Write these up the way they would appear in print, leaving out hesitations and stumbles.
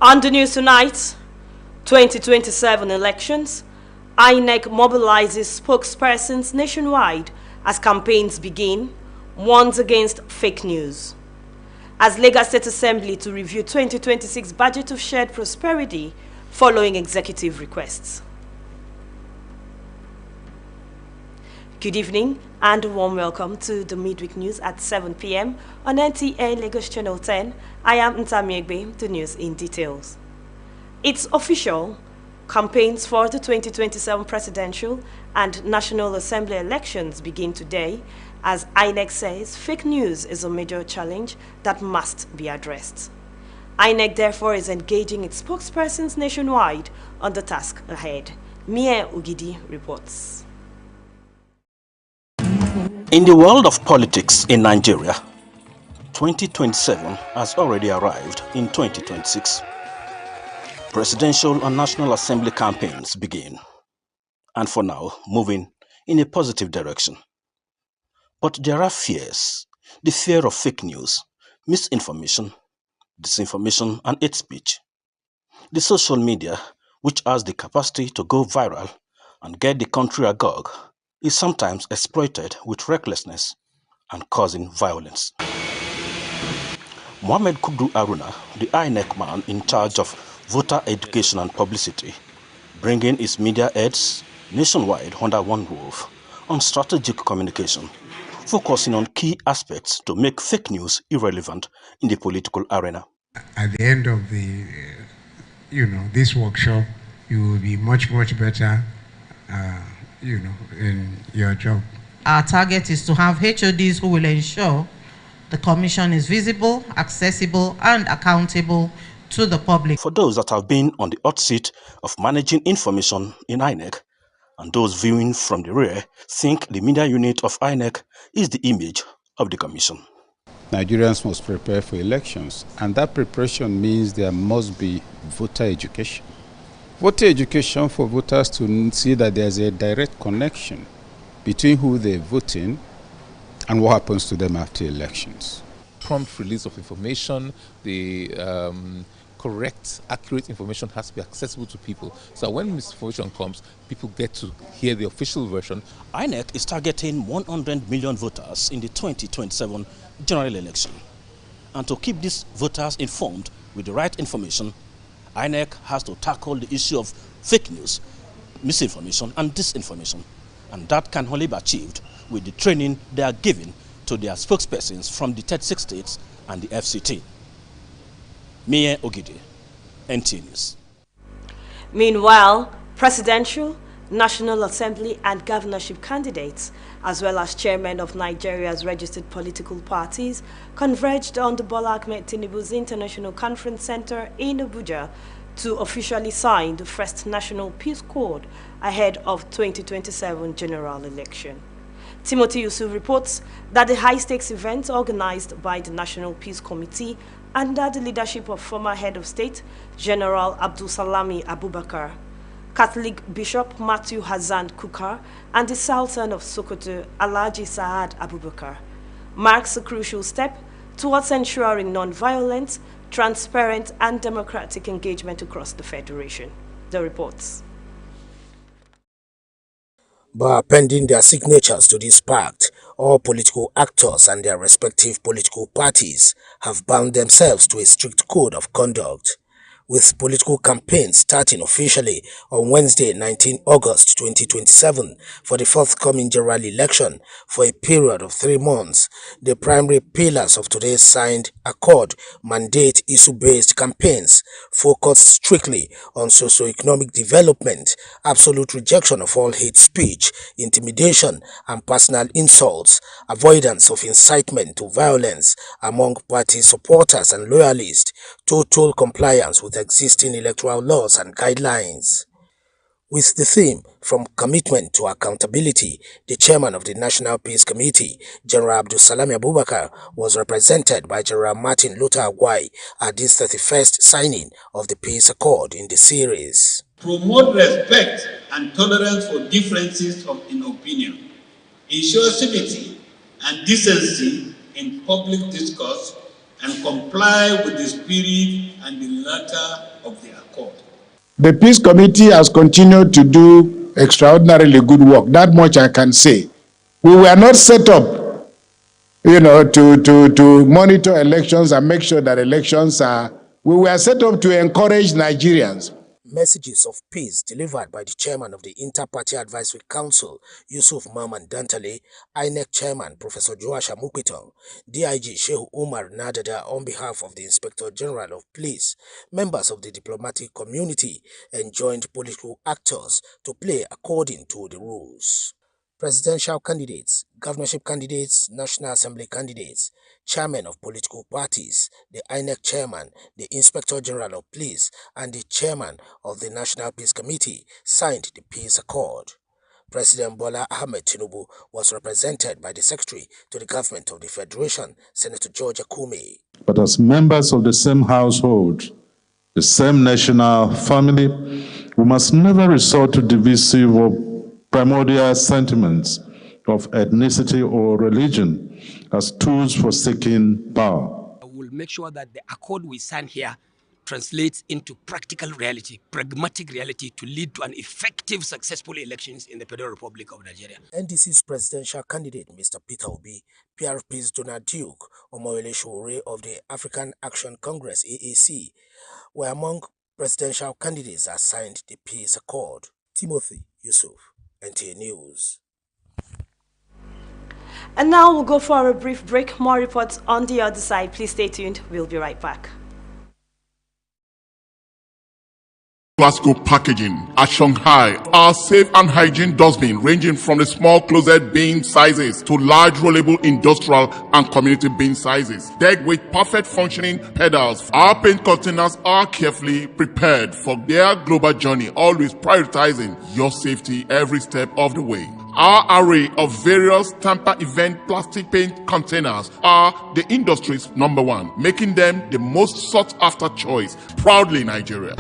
On the news tonight, 2027 elections, INEC mobilizes spokespersons nationwide as campaigns begin, warns against fake news. As Lagos State Assembly to review 2026 budget of shared prosperity following executive requests. Good evening and a warm welcome to the Midweek News at 7 p.m. on NTA Lagos Channel 10. I am Ntamiegbe, the news in details. It's official. Campaigns for the 2027 presidential and National Assembly elections begin today, as INEC says fake news is a major challenge that must be addressed. INEC therefore is engaging its spokespersons nationwide on the task ahead. Mie Ugidi reports. In the world of politics in Nigeria, 2027 has already arrived in 2026. Presidential and National Assembly campaigns begin, and for now, moving in a positive direction. But there are fears: the fear of fake news, misinformation, disinformation, and hate speech. The social media, which has the capacity to go viral and get the country agog, is sometimes exploited with recklessness and causing violence. Mohammed Kudu Aruna, the INEC man in charge of voter education and publicity, bringing his media heads nationwide under one roof on strategic communication, focusing on key aspects to make fake news irrelevant in the political arena. At the end of the, this workshop, you will be much better, in your job. Our target is to have HODs who will ensure the commission is visible, accessible, and accountable to the public. For those that have been on the hot seat of managing information in INEC, and those viewing from the rear think the media unit of INEC is the image of the commission. Nigerians must prepare for elections, and that preparation means there must be voter education. Voter education for voters to see that there's a direct connection between who they're voting and what happens to them after elections. Prompt release of information, the correct, accurate information has to be accessible to people. So when misinformation comes, people get to hear the official version. INEC is targeting 100 million voters in the 2027 general election. And to keep these voters informed with the right information, INEC has to tackle the issue of fake news, misinformation, and disinformation. And that can only be achieved with the training they are giving to their spokespersons from the 36 states and the FCT. Mie Ogidi, NT News. Meanwhile, presidential, National Assembly and governorship candidates, as well as chairmen of Nigeria's registered political parties, converged on the Bola Ahmed Tinubu's International Conference Center in Abuja to officially sign the first National Peace Accord ahead of 2027 general election. Timothy Yusuf reports that the high-stakes event organized by the National Peace Committee under the leadership of former head of state, General Abdul Salami Abubakar, Catholic Bishop Matthew Hazan Kukar, and the Sultan of Sokoto, Alhaji Saad Abubakar, marks a crucial step towards ensuring non-violent, transparent, and democratic engagement across the Federation. The reports. But pending their signatures to this pact, all political actors and their respective political parties have bound themselves to a strict code of conduct, with political campaigns starting officially on Wednesday, 19 August 2027 for the forthcoming general election for a period of 3 months. The primary pillars of today's signed accord mandate issue-based campaigns focused strictly on socio-economic development, absolute rejection of all hate speech, intimidation and personal insults, avoidance of incitement to violence among party supporters and loyalists, total compliance with existing electoral laws and guidelines. With the theme "From Commitment to Accountability," the chairman of the National Peace Committee, General Abdul Salami Abubakar, was represented by General Martin Luther Agwai at this 31st signing of the Peace Accord in the series. Promote respect and tolerance for differences in opinion. Ensure civility and decency in public discourse and comply with the spirit and the letter of the accord. The Peace Committee has continued to do extraordinarily good work. That much I can say. We were not set up, to monitor elections and make sure that elections are. We were set up to encourage Nigerians. Messages of peace delivered by the chairman of the Inter-Party Advisory Council, Yusuf Maman Dantale, INEC chairman, Professor Joasha Mukitong, DIG Shehu Umar Nadada on behalf of the Inspector General of Police, members of the diplomatic community, and joined political actors to play according to the rules. Presidential candidates, governorship candidates, National Assembly candidates, chairmen of political parties, the INEC chairman, the Inspector General of Police, and the chairman of the National Peace Committee signed the peace accord. President Bola Ahmed Tinubu was represented by the Secretary to the Government of the Federation, Senator George Akume. But as members of the same household, the same national family, we must never resort to divisive or primordial sentiments of ethnicity or religion as tools for seeking power. We'll make sure that the accord we sign here translates into practical reality, pragmatic reality to lead to an effective, successful elections in the Federal Republic of Nigeria. NDC's presidential candidate, Mr. Peter Obi, PRP's Donald Duke, Omoyele Sowore of the African Action Congress, AAC, were among presidential candidates that signed the peace accord. Timothy Yusuf, NTA News. And now we'll go for a brief break. More reports on the other side. Please stay tuned. We'll be right back. Glasgow packaging at Shanghai. Our safe and hygiene dustbin ranging from the small closet bin sizes to large rollable industrial and community bin sizes. Decked with perfect functioning pedals. Our paint containers are carefully prepared for their global journey, always prioritizing your safety every step of the way. Our array of various Tampa event plastic paint containers are the industry's #1, making them the most sought after choice. Proudly Nigeria.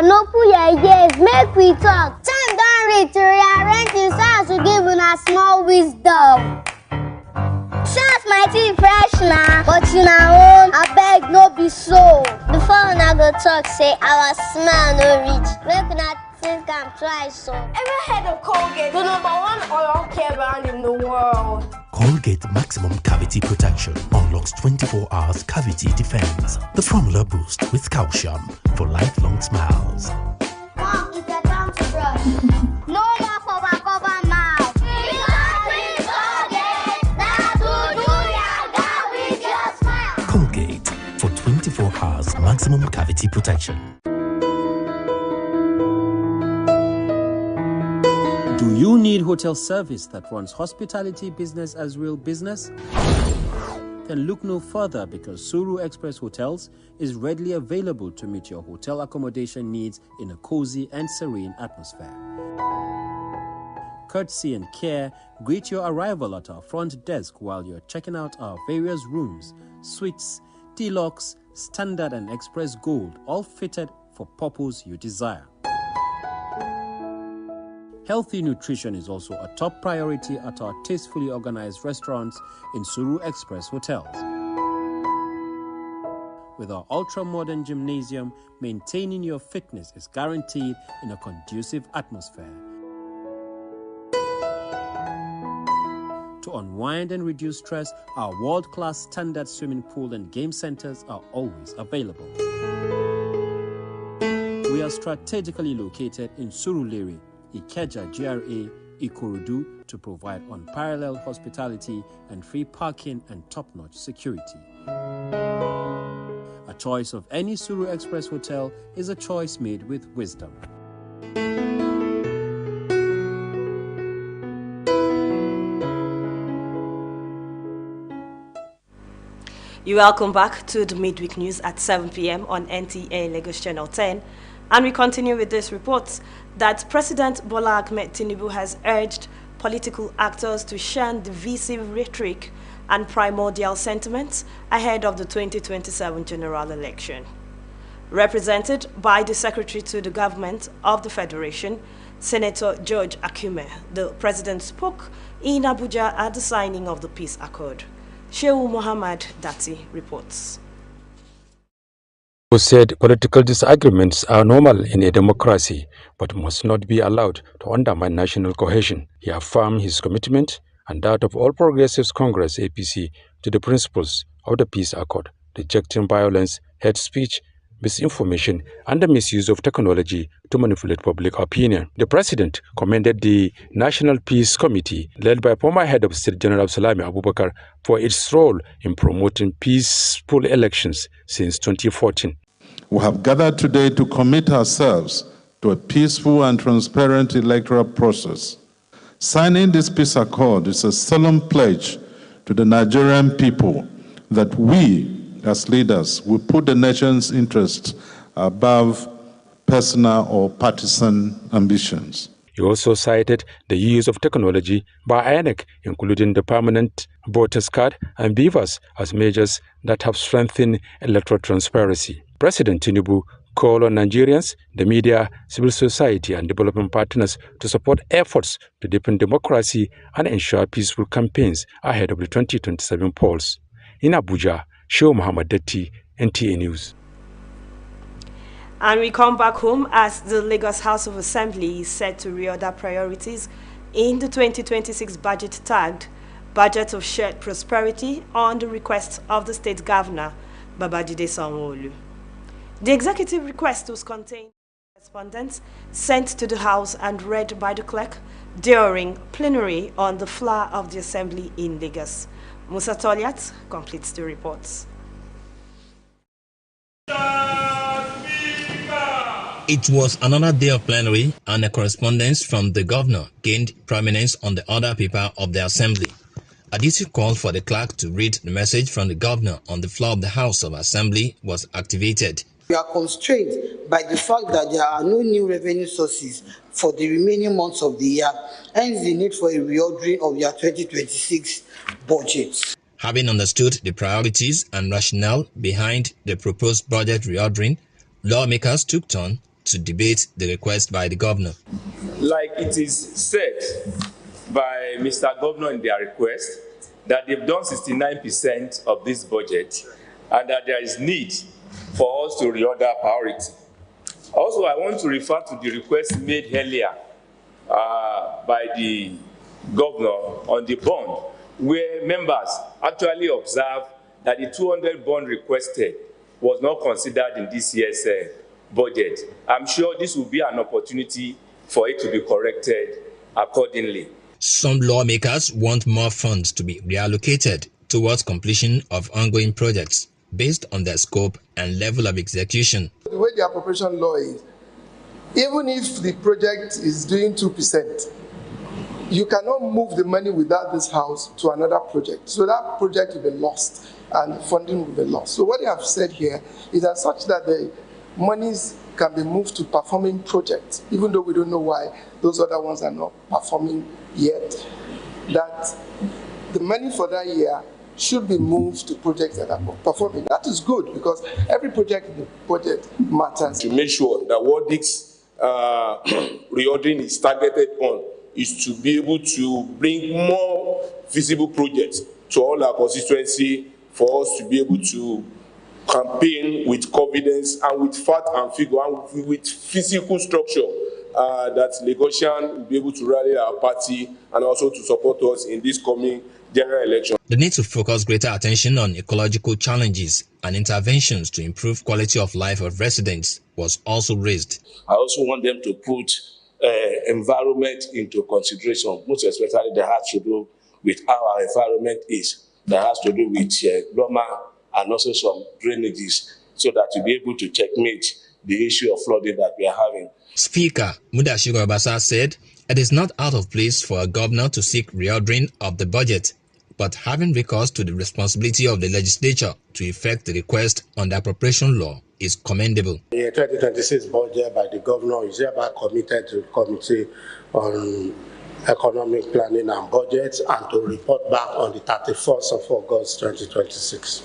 Open your ears, make we talk. Time don't reach to rearrange the sounds to give una small wisdom. Shout my teeth fresh now, but you know, I beg no be so. Before una go talk, say our smile no reach. Make una think I'm try so. Ever heard of Colgate, the #1 oral care brand in the world? Colgate Maximum Cavity Protection unlocks 24 hours cavity defense. The formula boost with calcium for lifelong smiles. Mom, it's a time to brush. No more cover mouth. Colgate for 24 hours maximum cavity protection. Do you need hotel service that runs hospitality business as real business? Then look no further, because Suru Express Hotels is readily available to meet your hotel accommodation needs in a cozy and serene atmosphere. Courtesy and care greet your arrival at our front desk while you're checking out our various rooms, suites, deluxe, standard and express gold, all fitted for purpose you desire. Healthy nutrition is also a top priority at our tastefully organized restaurants in Suru Express Hotels. With our ultra-modern gymnasium, maintaining your fitness is guaranteed in a conducive atmosphere. To unwind and reduce stress, our world-class standard swimming pool and game centers are always available. We are strategically located in Surulere, Ikeja GRA, Ikorodu, to provide unparalleled hospitality and free parking and top-notch security. A choice of any Suru Express hotel is a choice made with wisdom. You're welcome back to the Midweek News at 7 p.m. on NTA Lagos Channel 10. And we continue with this report that President Bola Ahmed Tinubu has urged political actors to shun divisive rhetoric and primordial sentiments ahead of the 2027 general election. Represented by the Secretary to the Government of the Federation, Senator George Akume, the President spoke in Abuja at the signing of the Peace Accord. Shehu Muhammad Dati reports. Who said political disagreements are normal in a democracy but must not be allowed to undermine national cohesion. He affirmed his commitment and that of All Progressives Congress APC to the principles of the Peace Accord, rejecting violence, hate speech, misinformation, and the misuse of technology to manipulate public opinion. The president commended the National Peace Committee, led by former head of State General Salami Abubakar, for its role in promoting peaceful elections since 2014. We have gathered today to commit ourselves to a peaceful and transparent electoral process. Signing this peace accord is a solemn pledge to the Nigerian people that we, as leaders, will put the nation's interests above personal or partisan ambitions. He also cited the use of technology by INEC, including the permanent voters card and beavers, as measures that have strengthened electoral transparency. President Tinubu called on Nigerians, the media, civil society, and development partners to support efforts to deepen democracy and ensure peaceful campaigns ahead of the 2027 polls. In Abuja, Shehu Muhammad Dati, NTA News. And we come back home as the Lagos House of Assembly is set to reorder priorities in the 2026 budget tagged Budget of Shared Prosperity on the request of the State Governor, Babajide Sanwo-Olu. The executive request was contained correspondence sent to the House and read by the clerk during plenary on the floor of the Assembly in Lagos. Musa Toliat completes the reports. It was another day of plenary, and a correspondence from the governor gained prominence on the other paper of the Assembly. A duty call for the clerk to read the message from the governor on the floor of the House of Assembly was activated. We are constrained by the fact that there are no new revenue sources for the remaining months of the year, hence the need for a reordering of your 2026 budget. Having understood the priorities and rationale behind the proposed budget reordering, lawmakers took turn to debate the request by the governor. Like it is said by Mr. Governor in their request, that they've done 69% of this budget and that there is need for us to reorder priority. Also, I want to refer to the request made earlier by the governor on the bond, where members actually observed that the 200 bond requested was not considered in this year's budget. I'm sure this will be an opportunity for it to be corrected accordingly. Some lawmakers want more funds to be reallocated towards completion of ongoing projects based on their scope and level of execution. The way the appropriation law is, even if the project is doing 2%, you cannot move the money without this house to another project. So that project will be lost and funding will be lost. So what they have said here is that such that the monies can be moved to performing projects, even though we don't know why those other ones are not performing yet, that the money for that year should be moved to projects that are performing. That is good because every project in the budget matters. To make sure that what this reordering is targeted on is to be able to bring more visible projects to all our constituency for us to be able to campaign with confidence and with fact and figure and with physical structure that Lagosian will be able to rally our party and also to support us in this coming general election. The need to focus greater attention on ecological challenges and interventions to improve quality of life of residents was also raised. I also want them to put environment into consideration, most especially that has to do with how our environment is, that has to do with Loma and also some drainages, so that to be able to checkmate the issue of flooding that we are having. Speaker Mudashiru Obasa said it is not out of place for a governor to seek reordering of the budget, but having recourse to the responsibility of the legislature to effect the request under appropriation law is commendable. The 2026 budget by the governor is hereby committed to the Committee on Economic Planning and Budget and to report back on the 31st of August 2026.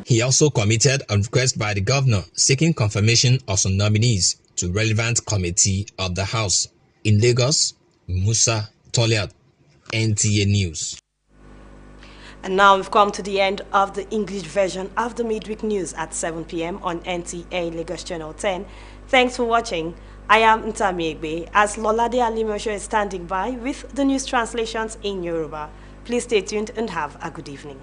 He also committed a request by the governor seeking confirmation of some nominees to relevant committee of the House. In Lagos, Musa Toliat, NTA News. And now we've come to the end of the English version of the Midweek News at 7 p.m. on NTA Lagos Channel 10. Thanks for watching. I am Ntami Egbe, as Lolade Alimosho is standing by with the news translations in Yoruba. Please stay tuned and have a good evening.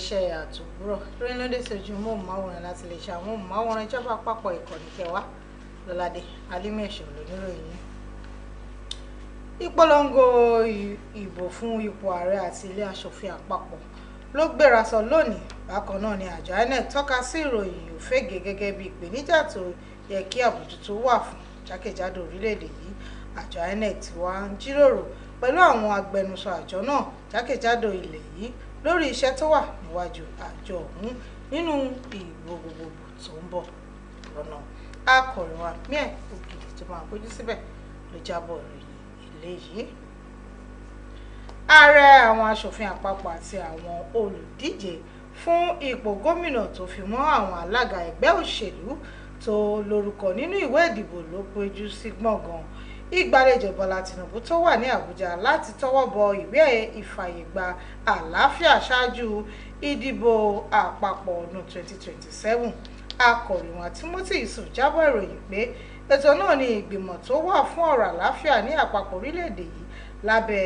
Iṣẹ́ àtúbúrọ̀ lórí lóde ṣojú móhùnmáwòrán láti lè ṣe àwọn móhùnmáwòrán ìjọba àpapọ̀ ìkànnì kẹwàá Lọ́ládé Alímẹ̀ṣọ́ lóníròyìn. Ìpolongo ìbò fún ipò ààrẹ àti ilé aṣòfin àpapọ̀ ló gbérasọ lónìí. Bákan náà ni àjọ INEC tọ́ka sí ìròyìn òfégè gẹ́gẹ́ bí ìpèníjà tó yẹ kí àbójútó wà fún jákèjádò orílẹ̀-èdè yìí. Àjọ INEC ti wá ń jíròrò pẹ̀lú àwọn agbẹnusọ àjọ náà jákèjádò ilẹ̀ yìí lórí iṣẹ́ tó wà níwájú àjọ ọ̀hún nínú ìbò gbogbogbò tó ń bọ̀ lọ́nà. Akọ̀ròyìn wa Mie Ògìdì tó máa gbójú síbẹ̀ ló jábọ̀ ìròyìn eléyìí. Ààrẹ àwọn aṣòfin àpapọ̀ àti àwọn olùdíje fún ipò gómìnà tó fi mọ́ àwọn alága ẹgbẹ́ òṣèlú tó lórúkọ nínú ìwé ìdìbò ló péjú sí gbọ̀ngàn ìgbàlejò Bọ́lá Tinubu tó wà ní Àbújá láti tọwọ́ bọ ìwé ìfàyègbà àlàáfíà ṣáájú ìdìbò àpapọ̀ ọdún 2027. Akọ̀ròyìn wa Timothy Yusuf jábọ̀ ìròyìn pé ètò náà ní ìgbìmọ̀ tó wà fún ọ̀rọ̀ àlàáfíà ní àpapọ̀ orílẹ̀-èdè yìí lábẹ́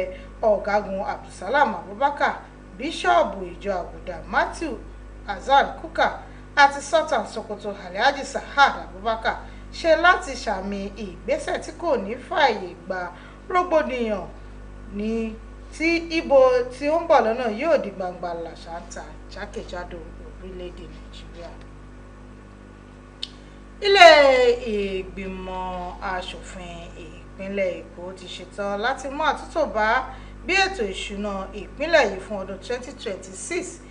ọ̀gágun Abdulsalam Abubakar, bíṣọ́ọ̀bù ìjọ Àgùdà Matthew Hasan Kuka àti Sultan Sokoto Alhaji Sahad Abubakar ṣe láti ṣàmì ìgbésẹ̀ tí kò ní fààyè gba rògbòdìyàn ní tí ìbò tí ó ń bọ̀ lọ́nà yóò di gbangba làṣántà jákèjádò orílẹ̀-èdè Nàìjíríà. Ilé ìgbìmọ̀ aṣòfin ìpínlẹ̀ Èkó ti ṣetán láti mú àtúntò bá bí ètò ìṣúná ìpínlẹ̀ yìí fún ọdún 2026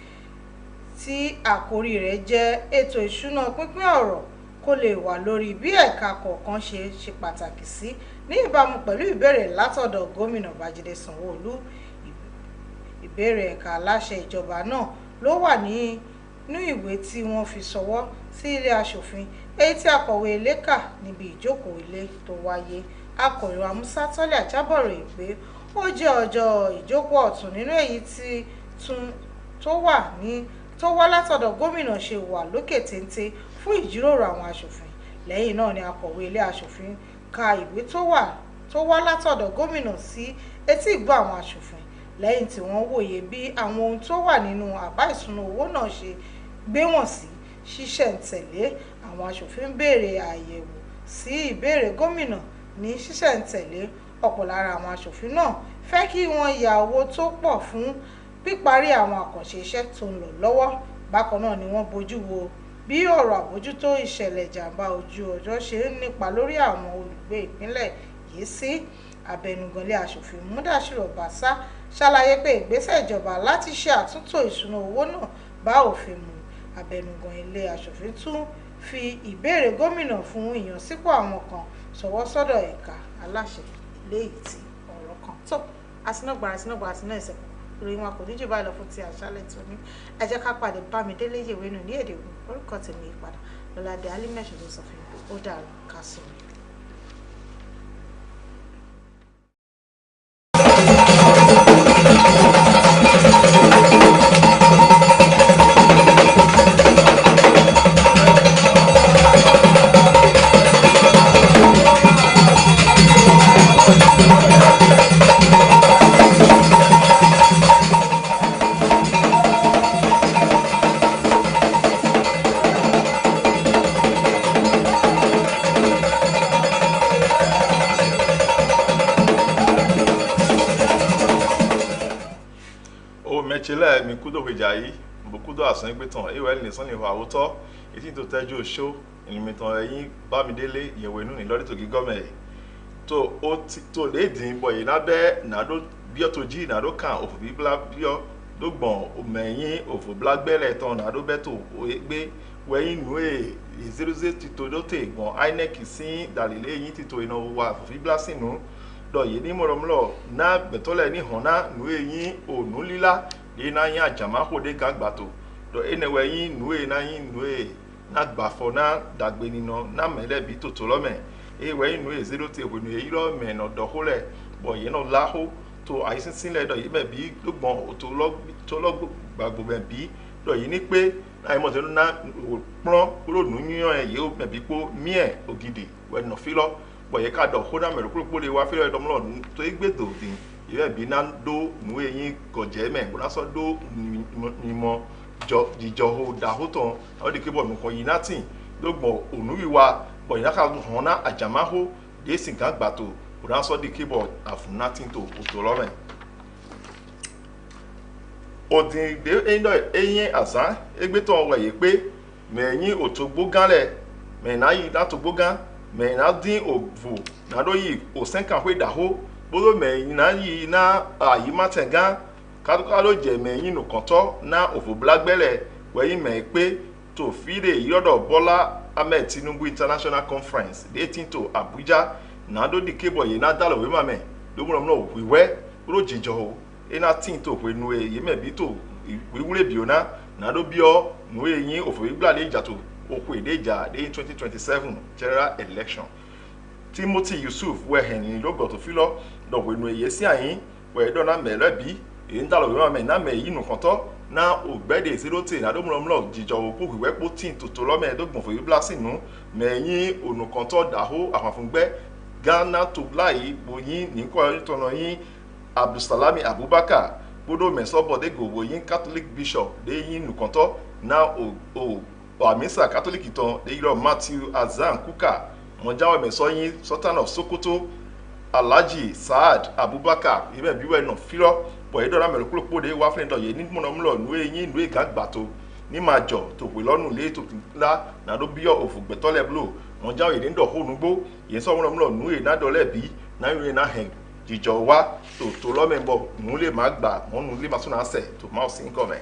tí àkórí rẹ̀ jẹ́ ètò ìṣúná pínpín ọ̀rọ̀ kó lè wà lórí bí ẹ̀ka kọ̀ọ̀kan ṣe pàtàkì sí ní ìbámu pẹ̀lú ìbéèrè látọ̀dọ̀ gómìnà Babájídé Sanwó-Olú. Ìbéèrè ẹ̀ka aláṣẹ ìjọba náà ló wà nínú ìwé tí wọ́n fi ṣọwọ́ sí ilé aṣòfin èyí tí akọ̀wé ilé kà níbi ìjókòó ilé tó wáyé. Akọ̀ròyìn Musa Tọ́lẹ̀ jábọ̀ ròyìn pé ó jẹ́ ọjọ́ ìjókòó ọ̀tún nínú èyí tí tó wá látọ̀dọ̀ gómìnà ṣe wà lókè téńté fún ìjíròrò àwọn aṣòfin. Lẹ́yìn náà ni akọ̀wé ilé aṣòfin ka ìwé tó wá látọ̀dọ̀ gómìnà sí etí ìgbọ́ àwọn aṣòfin. Lẹ́yìn tí wọ́n wòye bí àwọn ohun tó wà nínú àbá ìṣúná owó náà ṣe gbé wọn sí ṣísẹ̀ntẹ̀lé, àwọn aṣòfin béèrè àyẹ̀wò sí ìbéèrè gómìnà ní ṣísẹ̀ntẹ̀lé. Ọ̀pọ̀ lára àwọn aṣòfin náà fẹ́ kí wọ́n ya owó tó pọ̀ fún píparí àwọn àkànṣe iṣẹ́ tó ń lọ lọ́wọ́. Bákan náà ni wọ́n bójú wo bí ọ̀rọ̀ àbójútó ìṣẹ̀lẹ̀ ìjàmbá ojú ọjọ́ ṣe ń nípa lórí àwọn olùgbé ìpínlẹ̀ yìí sí. Abẹnugan ilé aṣòfin Mudashiru Obasa ṣàlàyé pé ìgbésẹ̀ ìjọba láti ṣe àtúntò ìṣúná owó náà bá òfin mu. Abẹnugan ilé aṣòfin tún fi ìbéèrè gómìnà fún ìyànsípò àwọn kan ṣọwọ́ sọ́dọ̀ ẹ̀ka aláṣẹ ilé ìtì ọ̀rọ̀ kan tó àsínágbára ìsẹ̀kọ̀ ìròyìn wọn kò ní jù báyìí lọ fún ti àṣálẹ́ tó ní. Ẹ jẹ́ ká pàdé Bámidélé Yèwénú ní èdè Ògùn. Orúkọ tèmi ìpadà Lọ́ládé Alímẹ̀ṣọ́ ló sọ fún mi. Ó dàrú ká sọ̀rọ̀. mechile mi kudo hwejayi mbo kudo asan igbetan ewel ni san ni wa oto eti to tejo show ilimitan eyin Bamidele yewenu ni lori to gi gome to o ti to le din boy na be na do bio to ji na do kan ofu bi bla bio do gbon o meyin ofu bla gbele ton na do beto o egbe weyin nu e 00 ti to do te gbon INEC sin dalile yin ti to ina wa ofu bi bla sinu do ye ni moromlo na betole ni hona nu eyin onu lila ni na yin ajama ko de gagbato do enewe yin nu e na yin nu e na gbafo na dagbe nino na mele bi to to lo me e we yin nu e 0 te wo nu e iro me no do hole bo ye no laho to aisin sinle do ye me bi gbon to lo gbagbo me bi do ye ni pe ai mo te na pron ro nu yan e ye o me bi po mi e ogidi we no filo boye ka do hoda me kuro le wa fe do mlo to igbe do din ye bi na do nu eyin koje me bo na so do mi mo jo jijo ho da ho ton o de ke bo mi ko yinatin do gbo onu wiwa boye na ka hon na ajama ho de sin kan gba to bo na so de ke bo afun natin to o to lo me o din de eyin asan egbe to wa ye pe me yin otogbo ganle me na yi na togbo gan me na din ovu na do yi o senkan hwe da ho bolo me na yi na ayi matengan ka lo je me yin no konto na ovu blagbele we yi me pe to fide yodo Bola Ahmed Tinubu International Conference 18 to Abuja na do di kebo ye na dalo we mame do mo no wiwe ro jijo ho e na tin to hwe nu e ye me bi to we wure bi ona na do bio nu e yin ovu igbale ijato Okwedeja in 2027 general election. Timothy Yusuf we hen lo go to filo do we no yesi ayin we do na mele bi e ndalo we ma na me yinu konto na ogbede 0 na do mlo jijo opo we po tin to lo me do gbon fo blessing nu me yin onu konto daho afafungbe Ghana to lai boyin ni ko to no yin Abdulsalami Abubakar bodo me so bode go boyin Catholic bishop de yin nu konto na o Amisa Catholic ton de iro Matthew Azan Kuka monjawe mesoyin Sultan of Sokoto Alhaji Saad Abubakar ibe biwe no filo bo edora meloklopo de wa friend ye ni monomlo nu eyin nu egagbato ni majo to pe lonu le to la na do bio ofugbetole blo monjawe de ndo honugbo ye so monomlo nu e na dole bi na ire na hen jijo wa to lo membo nu le magba monu le masuna se to mouse income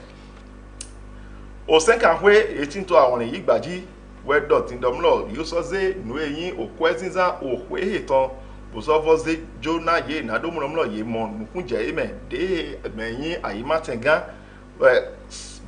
o senka hwe 18 to awon yi gbaji we dot in domlo yo so ze nu eyin okwezinza ohwe heton bo so voze jona ye na do mlo ye mo nukunje eme de meyin ayimatenga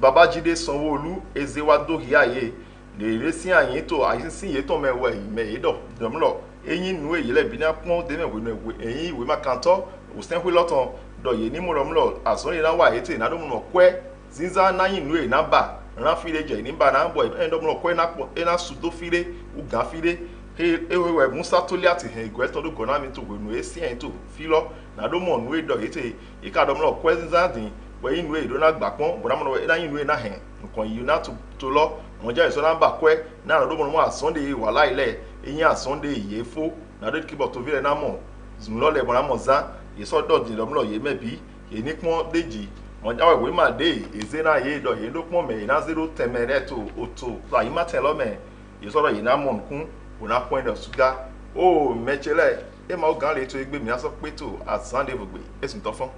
Babajide Sanwo-Olu ezewa do hiaye le resi ayin to ayisin ye to mewe me do domlo eyin nu eyile bi na pon de mewe nu eyin we makanto o senhwe loton do ye ni mlo aso ni na wa ete na do mlo kwe zinza na yin nu e na ba ran file je ni ba na boy endo mo ko na po na sudo file uga file ewe musa toliati he gweto do gona mi to gwenu esi en to filo na do mo nu e do ete e ka do mo ko zinza din we yin nu e do na gbapon bo na mo na yin nu e na he nkan yi na to lo mo ja iso na ba kwe na do mo Sunday wala ile eyin Sunday yefo na do kibo to vile na mo zunlo le bo na mo za yeso do din do mo ye mebi ye ni pon deji monjawe we ma de ezena ye do ye lokmo me na 0 temere to oto la yi matelo me ye so do ye na mon kun ona point of sugar o mechele e ma o gan le to egbe mi aso pe to at Sunday gbogbe esun to fon